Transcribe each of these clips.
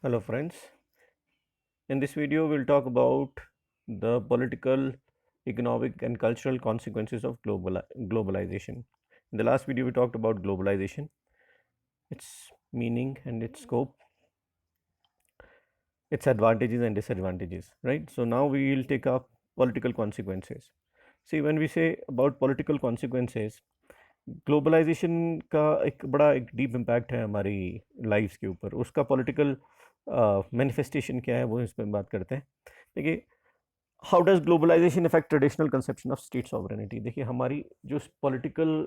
Hello friends, in this video we'll talk about the political, economic and cultural consequences of globalization. In the last video we talked about globalization, its meaning and its scope, its advantages and disadvantages, right? So now we will take up political consequences. See, when we say about political consequences, globalisation का एक deep impact है हमारी lives के ऊपर। उसका political manifestation क्या है वो इस पर बात करते हैं। देखिए, how does globalisation affect traditional conception of state sovereignty. देखिए, हमारी जो पॉलिटिकल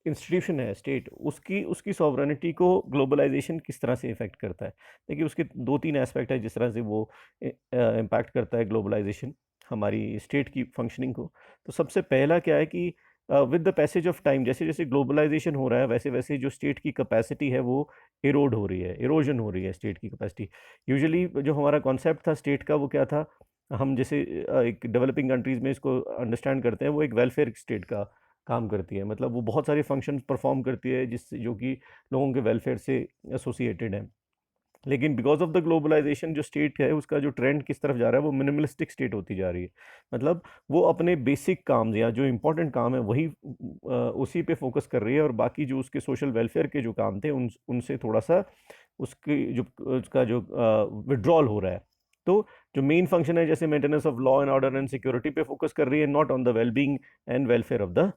इंस्टीट्यूशन है स्टेट, उसकी उसकी सॉवरेनिटी को ग्लोबलाइजेशन किस तरह से इफेक्ट करता है। देखिए, उसके दो तीन एस्पेक्ट है जिस तरह से वो इम्पैक्ट करता है ग्लोबलाइजेशन हमारी स्टेट की फंक्शनिंग को। तो सबसे पहला क्या है कि with the passage of time, जैसे जैसे ग्लोबलाइजेशन हो रहा है वैसे वैसे जो स्टेट की कैपेसिटी है वो इरोड हो रही है, इरोजन हो रही है स्टेट की कैपेसिटी। यूजुअली जो हमारा कॉन्सेप्ट था स्टेट का वो क्या था, हम जैसे एक डेवलपिंग कंट्रीज़ में इसको अंडरस्टैंड करते हैं, वो एक वेलफेयर स्टेट का काम करती है। मतलब वो बहुत सारे फंक्शंस परफॉर्म करती है जिससे जो कि लोगों के वेलफेयर से एसोसिएटेड है। लेकिन बिकॉज ऑफ द ग्लोबलाइजेशन जो स्टेट है उसका जो ट्रेंड किस तरफ जा रहा है, वो मिनिमलिस्टिक स्टेट होती जा रही है। मतलब वो अपने बेसिक काम या जो इंपॉर्टेंट काम है वही उसी पे फोकस कर रही है, और बाकी जो उसके सोशल वेलफेयर के जो काम थे उनसे थोड़ा सा उसकी जो उसका जो विड्रॉल हो रहा है। तो जो मेन फंक्शन है जैसे maintenance of law and order and security पे फोकस कर रही है, not on the wellbeing and welfare of the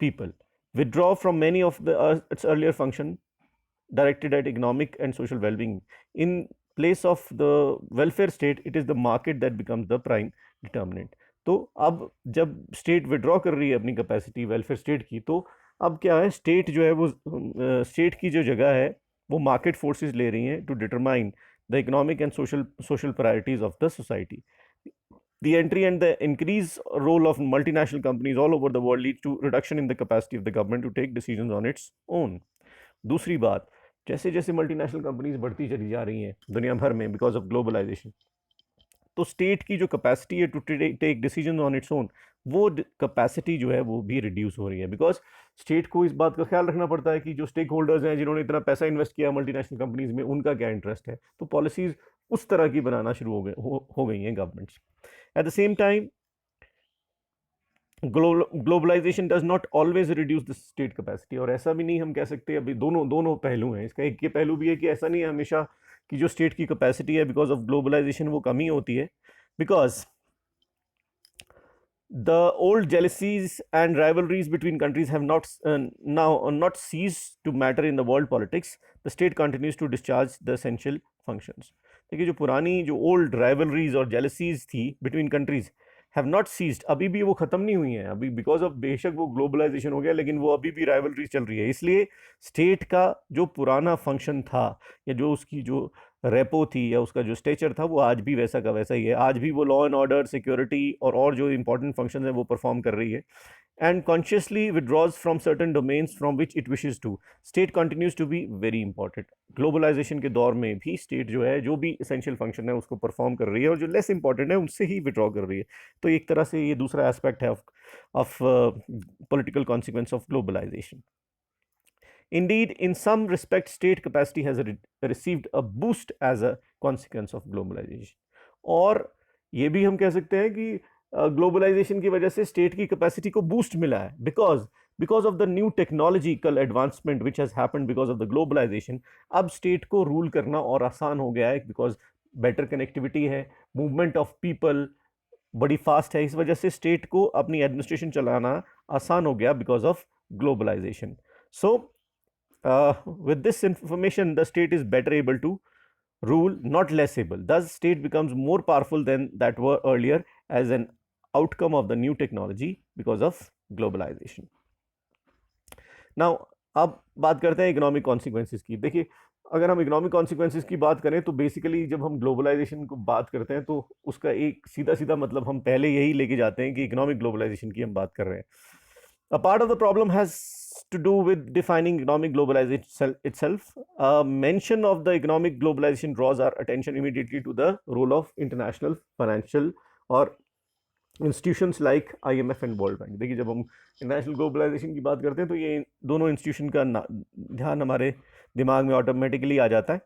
people. Withdraw from many of its earlier function directed at economic and social well-being. In place of the welfare state, it is the market that becomes the prime determinant. तो अब जब state withdraw कर रही है अपनी capacity welfare state की, तो अब क्या है, स्टेट जो है वो स्टेट की जो जगह है वो मार्केट फोर्सेस ले रही हैं to determine the economic and social priorities of the society. The entry and the increased role of multinational companies all over the world leads to reduction in the capacity of the government to take decisions on its own. दूसरी बात, जैसे जैसे multinational companies बढ़ती चली जा रही हैं दुनिया भर में बिकॉज ऑफ ग्लोबलाइजेशन, तो स्टेट की जो कैपेसिटी है to take decision on its own, वो कैपेसिटी जो है वो भी रिड्यूस हो रही है। बिकॉज स्टेट को इस बात का ख्याल रखना पड़ता है कि जो स्टेक होल्डर्स हैं जिन्होंने इतना पैसा इन्वेस्ट किया मल्टीनेशनल कंपनीज में, उनका क्या इंटरेस्ट है। तो पॉलिसीज उस तरह की बनाना शुरू हो गई हैं governments. At the same time, globalisation does not always reduce the state capacity. और ऐसा भी नहीं हम कह सकते, अभी दोनों दोनों पहलू हैं इसका। एक ये पहलू भी है कि ऐसा नहीं है हमेशा कि जो स्टेट की कैपेसिटी है बिकॉज ऑफ ग्लोबलाइजेशन वो कमी होती है। Because the old jealousies and rivalries between countries have now not ceased to matter in the world politics. The state continues to discharge the essential functions. देखिए, जो पुरानी जो ओल्ड राइवलरीज और jealousies थी between countries have not ceased, अभी भी वो खत्म नहीं हुई हैं। अभी बिकॉज ऑफ बेशक वो ग्लोबलाइजेशन हो गया, लेकिन वो अभी भी राइवलरीज चल रही है। इसलिए स्टेट का जो पुराना फंक्शन था या जो उसकी जो रेपो थी या उसका जो स्टेचर था, वो आज भी वैसा का वैसा ही है। आज भी वो लॉ एंड ऑर्डर, सिक्योरिटी और जो इंपॉर्टेंट फंक्शन है वो परफॉर्म कर रही है, and consciously withdraws from certain domains from which it wishes to. State continues to be very important. Globalisation के दौर में भी स्टेट जो है जो भी एसेंशियल फंक्शन है उसको परफॉर्म कर रही है, और जो लेस इंपॉर्टेंट है उनसे ही विड्रॉ कर रही है। तो एक तरह से ये दूसरा एस्पेक्ट है of political consequence of globalisation. Indeed, in some respects, state capacity has received a boost as a consequence of globalization. और ये भी हम कह सकते हैं कि ग्लोबलाइजेशन की वजह से स्टेट की कैपेसिटी को बूस्ट मिला है, because of the new technological advancement which has happened because of the globalisation. अब स्टेट को रूल करना और आसान हो गया है, बिकॉज बेटर कनेक्टिविटी है, मूवमेंट ऑफ पीपल बड़ी फास्ट है। इस वजह से स्टेट को अपनी एडमिनिस्ट्रेशन चलाना आसान हो गया because of globalisation. So with this information, the state is better able to rule, not less able. Thus, state becomes more powerful than that were earlier as an outcome of the new technology because of globalization. Now, अब बात करते हैं economic consequences की। देखिए, अगर हम economic consequences की बात करें तो बेसिकली जब हम ग्लोबलाइजेशन को बात करते हैं तो उसका एक सीधा सीधा मतलब हम पहले यही लेके जाते हैं कि इकोनॉमिक ग्लोबलाइजेशन की हम बात कर रहे हैं। A part of the problem has to do with defining economic globalization itself. Mention of the economic globalization draws our attention immediately to the role of international financial or institutions like IMF and world bank. देखिए, जब हम international globalisation की बात करते हैं तो ये दोनों इंस्टीट्यूशन का ध्यान हमारे दिमाग में ऑटोमेटिकली आ जाता है।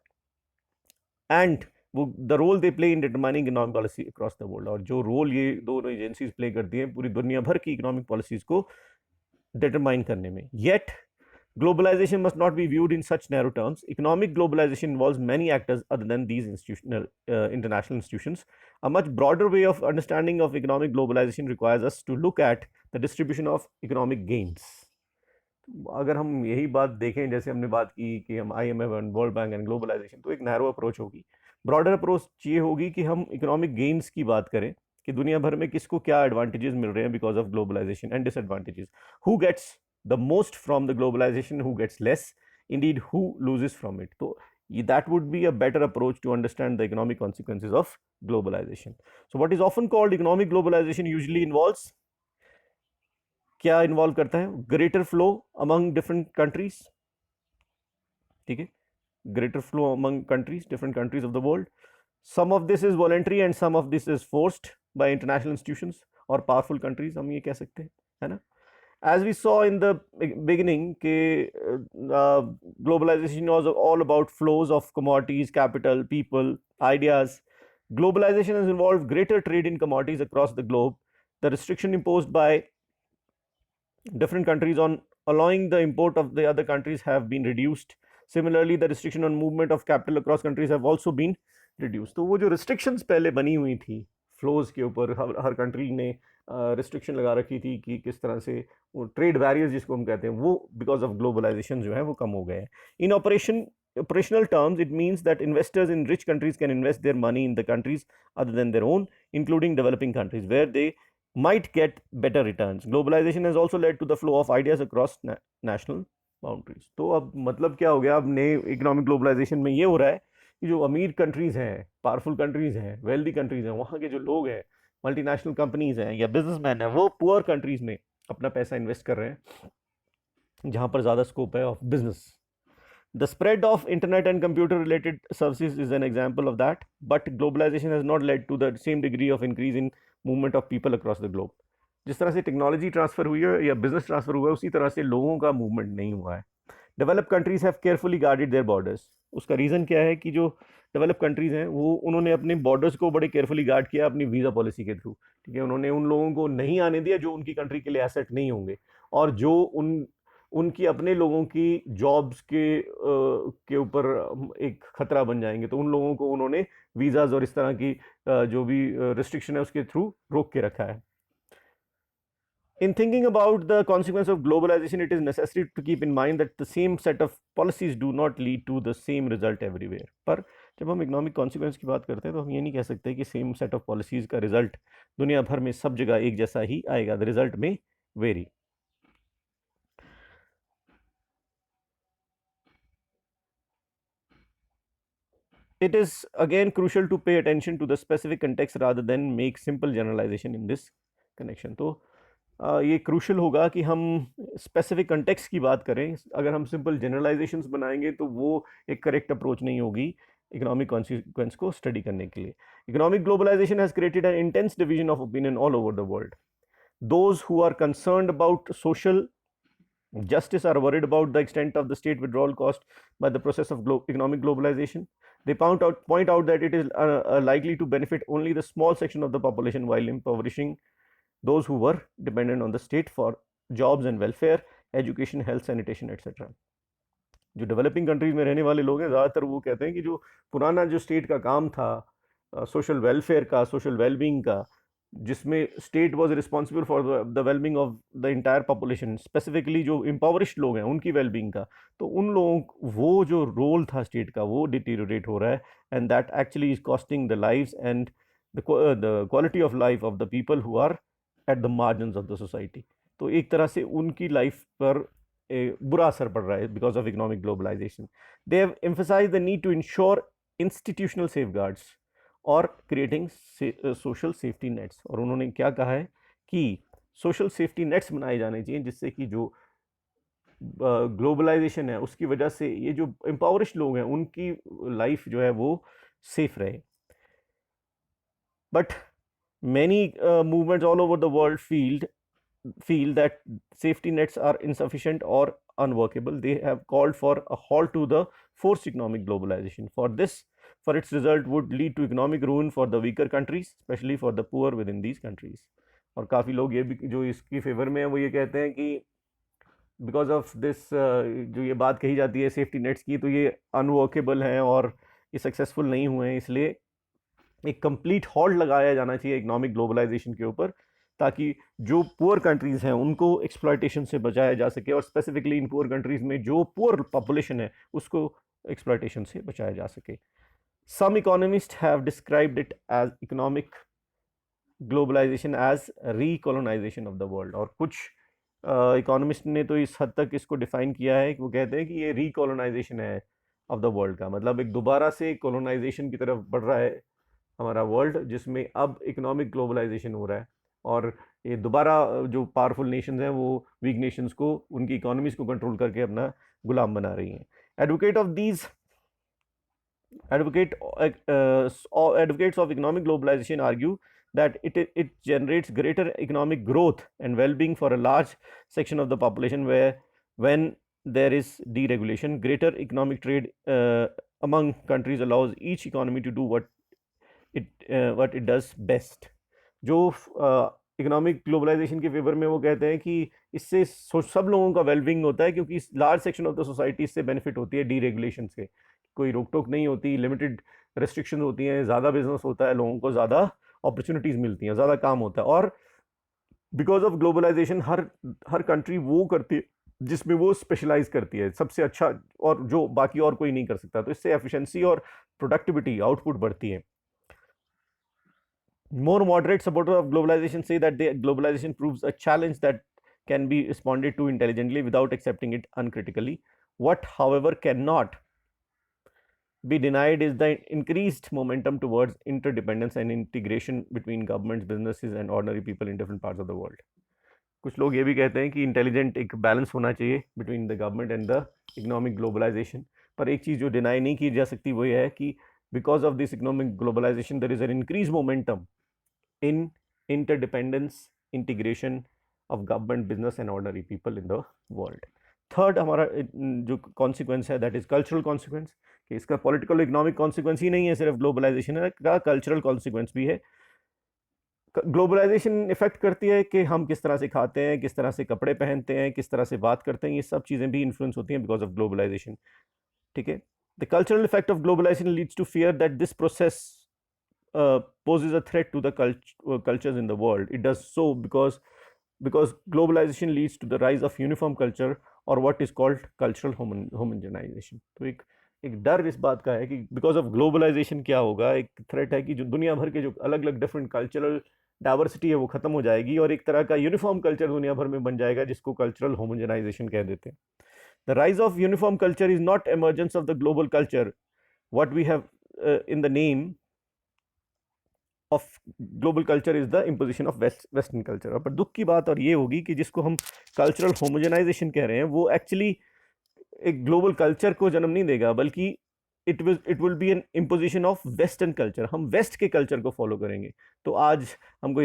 एंड वो the role they play in determining economic policy across the world, और जो रोल ये दोनों एजेंसीज प्ले करती हैं पूरी दुनिया भर की इकोनॉमिक पॉलिसीज को डिटरमाइन करने में. Yet globalization must not be viewed in such narrow terms. Economic globalization involves many actors other than these international institutions. A much broader way of understanding of economic globalization requires us to look at the distribution of economic gains. अगर हम यही बात देखें, जैसे हमने बात की कि हम IMF and world bank and globalisation, तो एक नैरो अप्रोच होगी. ब्रॉडर अप्रोच ये होगी कि हम इकोनॉमिक गेन्स की बात करें कि दुनिया भर में किसको क्या एडवांटेजेस मिल रहे हैं because of globalisation, and disadvantages. Who gets the most from the globalization, who gets less, indeed who loses from it. So that would be a better approach to understand the economic consequences of globalization. So what is often called economic globalization usually involves, क्या involve करता है? Greater flow among different countries. ठीक है, greater flow among countries, different countries of the world. Some of this is voluntary and some of this is forced by international institutions और powerful countries, हम ये कह सकते हैं, है ना. As we saw in the beginning, globalization was all about flows of commodities, capital, people, ideas. Globalization has involved greater trade in commodities across the globe. The restriction imposed by different countries on allowing the import of the other countries have been reduced. Similarly, the restriction on movement of capital across countries have also been reduced. तो वो जो restrictions पहले बनी हुई थी flows के ऊपर, हर country ने रिस्ट्रिक्शन लगा रखी थी कि किस तरह से वो ट्रेड बैरियर्स जिसको हम कहते हैं, वो बिकॉज ऑफ ग्लोबलाइजेशन जो है वो कम हो गए हैं. इन operational terms, it means that investors in rich countries can invest their money in the countries other than their own, including developing countries, where they might get better returns. Globalization has also led to the flow of ideas across national boundaries. तो अब मतलब क्या हो गया, अब नए economic globalisation में ये हो रहा है कि जो अमीर कंट्रीज हैं, पावरफुल कंट्रीज हैं, वेल्दी कंट्रीज हैं, वहाँ के जो लोग हैं, मल्टीनेशनल कंपनीज हैं या बिजनेसमैन हैं, वो पुअर कंट्रीज में अपना पैसा इन्वेस्ट कर रहे हैं जहाँ पर ज़्यादा स्कोप है of business. The spread of internet and computer related services is an example of that, but globalization has not led to the same degree of increase in movement of people across the globe. जिस तरह से technology transfer हुई है या business transfer हुआ है, उसी तरह से लोगों का मूवमेंट नहीं हुआ है. Develop countries have carefully guarded their borders. उसका रीज़न क्या है कि जो डेवलप कंट्रीज हैं वो उन्होंने अपने बॉर्डर्स को बड़े केयरफुली गार्ड किया अपनी वीज़ा पॉलिसी के थ्रू. ठीक है, उन्होंने उन लोगों को नहीं आने दिया जो उनकी कंट्री के लिए एसेट नहीं होंगे, और जो उनकी अपने लोगों की जॉब्स के ऊपर एक खतरा बन जाएंगे, तो उन लोगों को उन्होंने वीज़ाज और इस तरह की जो भी रिस्ट्रिक्शन है उसके थ्रू रोक के रखा है. In thinking about the consequence of globalization, it is necessary to keep in mind that the same set of policies do not lead to the same result everywhere. पर जब हम इकोनॉमिक कॉन्सिक्वेंस की बात करते हैं तो हम ये नहीं कह सकते कि सेम सेट ऑफ पॉलिसीज़ का रिजल्ट दुनिया भर में सब जगह एक जैसा ही आएगा. द रिजल्ट में very. It is again crucial to pay attention to the specific context rather than make simple generalization in this connection. तो ये क्रूशल होगा कि हम स्पेसिफिक कंटेक्स्ट की बात करें. अगर हम सिंपल जनरलाइजेशंस बनाएंगे तो वो एक करेक्ट अप्रोच नहीं होगी इकोनॉमिक कॉन्सिक्वेंस को स्टडी करने के लिए. Economic globalisation has created an intense division of opinion all over the world. Those who are concerned about social justice are worried about the extent of the state withdrawal caused by the process of economic globalization. They point out that it is likely to benefit only the small section of the population while impoverishing those who were dependent on the state for jobs and welfare, education, health, sanitation, etc. जो developing countries में रहने वाले लोग हैं ज़्यादातर वो कहते हैं कि जो पुराना जो स्टेट का काम था सोशल वेलफेयर का, सोशल वेलबींग का, जिसमें state was responsible for the wellbeing of the entire population, specifically जो इम्पावरिश्ड लोग हैं उनकी वेलबींग का, तो उन लोगों वो जो रोल था स्टेट का वो डिटीरियोरेट हो रहा है, and that actually is costing the lives and the quality of life of the people who are at the margins of the society. तो एक तरह से उनकी लाइफ पर बुरा असर पड़ रहा है because of economic globalisation. They have emphasise the need to ensure institutional safeguards और क्रिएटिंग सोशल सेफ्टी नेट्स. और उन्होंने क्या कहा है कि सोशल सेफ्टी नेट्स बनाए जाने चाहिए जिससे कि जो ग्लोबलाइजेशन है उसकी वजह से ये जो एम्पावरिश लोग हैं उनकी लाइफ जो है वो सेफ रहे. But many movements all over the world feel that safety nets are insufficient or unworkable. They have called for a halt to the forced economic globalization. For its result would lead to economic ruin for the weaker countries, especially for the poor within these countries. और काफ़ी लोग ये भी जो इसकी favour में है वो ये कहते हैं कि बिकॉज ऑफ दिस जो ये बात कही जाती है सेफ्टी नेट्स की, तो ये अनवर्केबल हैं और ये सक्सेसफुल नहीं हुए हैं, इसलिए एक कंप्लीट हॉल्ट लगाया जाना चाहिए इकोनॉमिक ग्लोबलाइजेशन के ऊपर, ताकि जो पुअर कंट्रीज़ हैं उनको एक्सप्लॉयटेशन से बचाया जा सके, और स्पेसिफिकली इन पुअर कंट्रीज़ में जो पुअर पॉपुलेशन है उसको एक्सप्लॉयटेशन से बचाया जा सके. Some economists have described it as economic globalization as recolonization of the world. और कुछ इकोनॉमिस्ट ने तो इस हद तक इसको डिफाइन किया है कि वो कहते हैं कि ये रिकोलोनाइजेशन है ऑफ द वर्ल्ड का, मतलब एक दोबारा से कोलोनाइजेशन की तरफ बढ़ रहा है हमारा वर्ल्ड, जिसमें अब इकोनॉमिक ग्लोबलाइजेशन हो रहा है, और ये दोबारा जो पावरफुल नेशंस हैं वो वीक नेशंस को, उनकी इकोनॉमीज को कंट्रोल करके अपना गुलाम बना रही हैं. Advocates of economic globalization argue that it generates greater economic growth and well-being for a large section of the population, when there is deregulation, greater economic trade among countries allows each economy to do what it does best. जो economic globalisation के favour में वो कहते हैं कि इससे सब लोगों का वेलबींग होता है, क्योंकि large section of the society इससे बेनिफिट होती है डीरेगुलेशन से. कोई रोक टोक नहीं होती, लिमिटेड रेस्ट्रिक्शन होती हैं, ज़्यादा बिजनेस होता है, लोगों को ज़्यादा अपॉर्चुनिटीज़ मिलती हैं, ज़्यादा काम होता है. और बिकॉज ऑफ ग्लोबलाइजेशन हर कंट्री वो करती है जिसमें वो स्पेशलाइज करती है सबसे अच्छा, और जो बाकी और कोई नहीं कर सकता, तो इससे एफिशिएंसी और प्रोडक्टिविटी आउटपुट बढ़ती है. More moderate supporters of globalization say that the globalization proves a challenge that can be responded to intelligently without accepting it uncritically. What, however, cannot be denied is the increased momentum towards interdependence and integration between governments, businesses and ordinary people in different parts of the world. कुछ लोग ये भी कहते हैं कि intelligent एक balance होना चाहिए between the government and the economic globalisation, पर एक चीज़ जो डिनाई नहीं की जा सकती वो ये है कि because of this economic globalisation there is an increase momentum in interdependence, integration of government, business and ordinary people in the world. Third हमारा जो कॉन्सिक्वेंस है दैट इज कल्चरल कॉन्सिक्वेंस, कि इसका पॉलिटिकल इकोनॉमिक कॉन्सिक्वेंस ही नहीं है सिर्फ globalisation का, cultural consequence भी है. ग्लोबलाइजेशन इफेक्ट करती है कि हम किस तरह से खाते हैं, किस तरह से कपड़े पहनते हैं, किस तरह से बात करते हैं, ये सब चीज़ें भी इन्फ्लुएंस होती हैं बिकॉज ऑफ ग्लोबलाइजेशन. ठीक है. The cultural effect of globalisation leads to fear that this process poses a threat to the cultures in the world. It does so because globalization leads to the rise of uniform culture or what is called cultural homogenization. तो एक डर इस बात का है कि because of globalisation क्या होगा, एक थ्रेट है कि जो दुनिया भर के जो अलग अलग डिफरेंट कल्चरल डाइवर्सिटी है वो खत्म हो जाएगी और एक तरह का यूनिफॉर्म कल्चर दुनिया भर में बन जाएगा, जिसको कल्चरल होमोजेनाइजेशन कह देते हैं. The rise of uniform culture is not emergence of the global culture, what we have in the name of global culture is the imposition of western culture. पर दुख की बात और ये होगी कि जिसको हम कल्चरल होमोजेनाइजेशन कह रहे हैं वो एक्चुअली एक ग्लोबल कल्चर को जन्म नहीं देगा, बल्कि it will be N imposition of western culture. हम वेस्ट के कल्चर को फॉलो करेंगे. तो आज हमको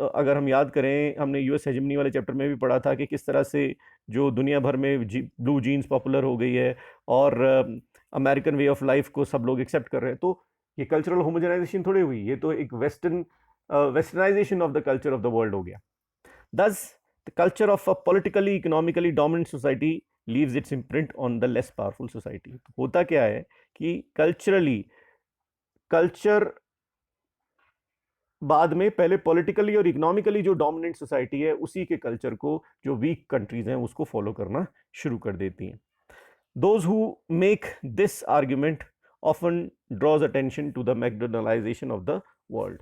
अगर हम याद करें, हमने यूएस हेजेमनी वाले चैप्टर में भी पढ़ा था कि किस तरह से जो दुनिया भर में ब्लू जीन्स पॉपुलर हो गई है और अमेरिकन वे ऑफ लाइफ को सब लोग एक्सेप्ट कर रहे हैं. तो ये कल्चरल होमोजेनाइजेशन थोड़ी हुई, ये तो एक westernisation of the culture of the world हो गया. Thus, the culture of a politically, economically dominant society leaves its imprint on the less powerful society. होता क्या है कि कल्चर बाद में पहले पॉलिटिकली और इकोनॉमिकली जो डोमिनेंट सोसाइटी है उसी के कल्चर को जो वीक कंट्रीज हैं उसको फॉलो करना शुरू कर देती हैं. Those who make this argument often draws attention to the McDonaldization of the world.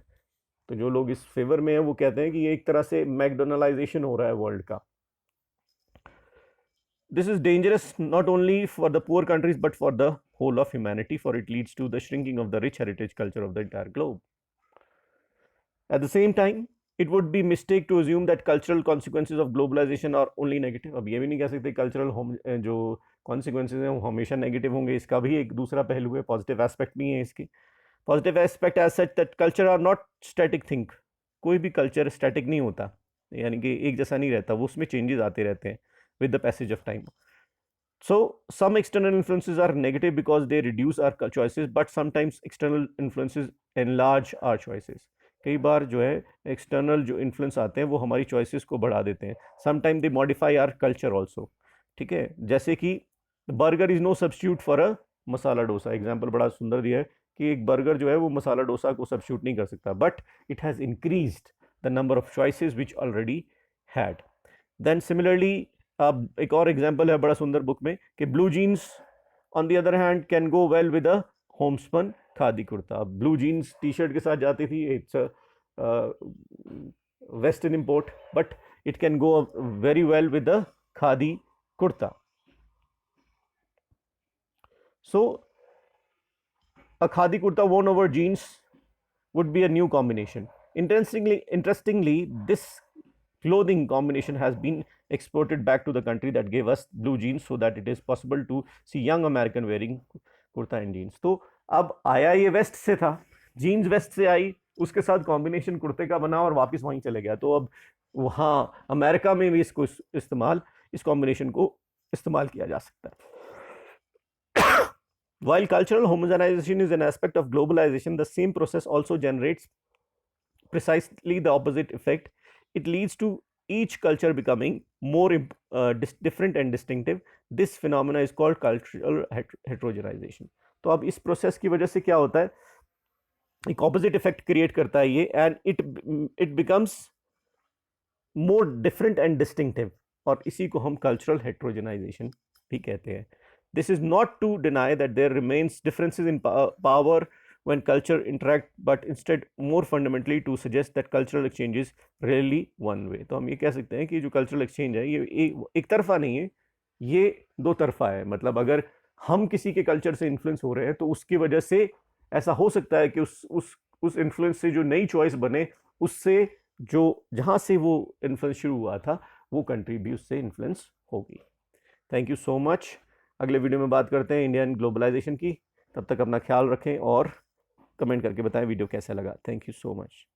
तो जो लोग इस फेवर में हैं वो कहते हैं कि ये एक तरह से मैकडोनलाइजेशन हो रहा है वर्ल्ड का. This is dangerous not only for the poor countries but for the whole of humanity, for it leads to the shrinking of the rich heritage culture of the entire globe. At the same time, it would be mistake to assume that cultural consequences of globalization are only negative. अब ये भी नहीं कह सकते cultural जो consequences हैं वो हमेशा नेगेटिव होंगे. इसका भी एक दूसरा पहलू है, पॉजिटिव एस्पेक्ट भी है इसके. Positive aspect as such that culture are not static thing. कोई भी कल्चर स्टैटिक नहीं होता, यानी कि एक जैसा नहीं रहता, वो उसमें चेंजेस आते रहते हैं with the passage of time. So some external influences are negative because they reduce our choices, but sometimes external influences enlarge our choices. कई बार जो है एक्सटर्नल जो इन्फ्लुएंस आते हैं वो हमारी चॉइसेस को बढ़ा देते हैं. Sometime they modify our culture also. ठीक है, जैसे कि burger is no substitute for a masala dosa. Example बड़ा सुंदर दिया है कि एक बर्गर जो है वो मसाला डोसा को सब्स्टिट्यूट नहीं कर सकता, but it has increased the number of choices which already had. Then similarly अब एक और एग्जाम्पल है बड़ा सुंदर बुक में कि blue jeans on the other hand can go well with a homespun khadi kurta. Blue jeans T shirt के साथ जाती थी, it's western import, but it can go very well with a khadi kurta. So a khadi kurta worn over jeans would be a new combination. Interestingly, this clothing combination has been exported back to the country that gave us blue jeans, so that it is possible to see young American wearing kurta and jeans. तो अब आया ये waste से था, jeans waste से आई, उसके साथ combination कुर्ते का बना और वापस वहीं चले गया. तो अब वहाँ अमेरिका में भी इसको इस कॉम्बिनेशन को इस्तेमाल किया जा सकता है. While cultural homogenization is an aspect of globalization, the same process also generates precisely the opposite effect. It leads to each culture becoming more different and distinctive. This phenomena is called cultural heterogenization. तो अब इस process की वजह से क्या होता है, एक ऑपोजिट इफेक्ट क्रिएट करता है ये, and it becomes more different and distinctive, और इसी को हम कल्चरल हेट्रोजेनाइजेशन भी कहते हैं. This is not to deny that there remains differences in power when culture interact, but instead more fundamentally to suggest that cultural exchange is really one way. तो हम ये कह सकते हैं कि जो cultural exchange है ये एक तरफा नहीं है, ये दो तरफा है. मतलब अगर हम किसी के कल्चर से इन्फ्लुएंस हो रहे हैं तो उसकी वजह से ऐसा हो सकता है कि उस इन्फ्लुएंस से जो नई चॉइस बने, उससे जो जहाँ से वो इन्फ्लुएंस शुरू हुआ था वो कंट्री भी उससे इन्फ्लुएंस होगी. Thank you so much. अगले वीडियो में बात करते हैं इंडियन ग्लोबलाइजेशन की. तब तक अपना ख्याल रखें और कमेंट करके बताएं वीडियो कैसा लगा. Thank you so much.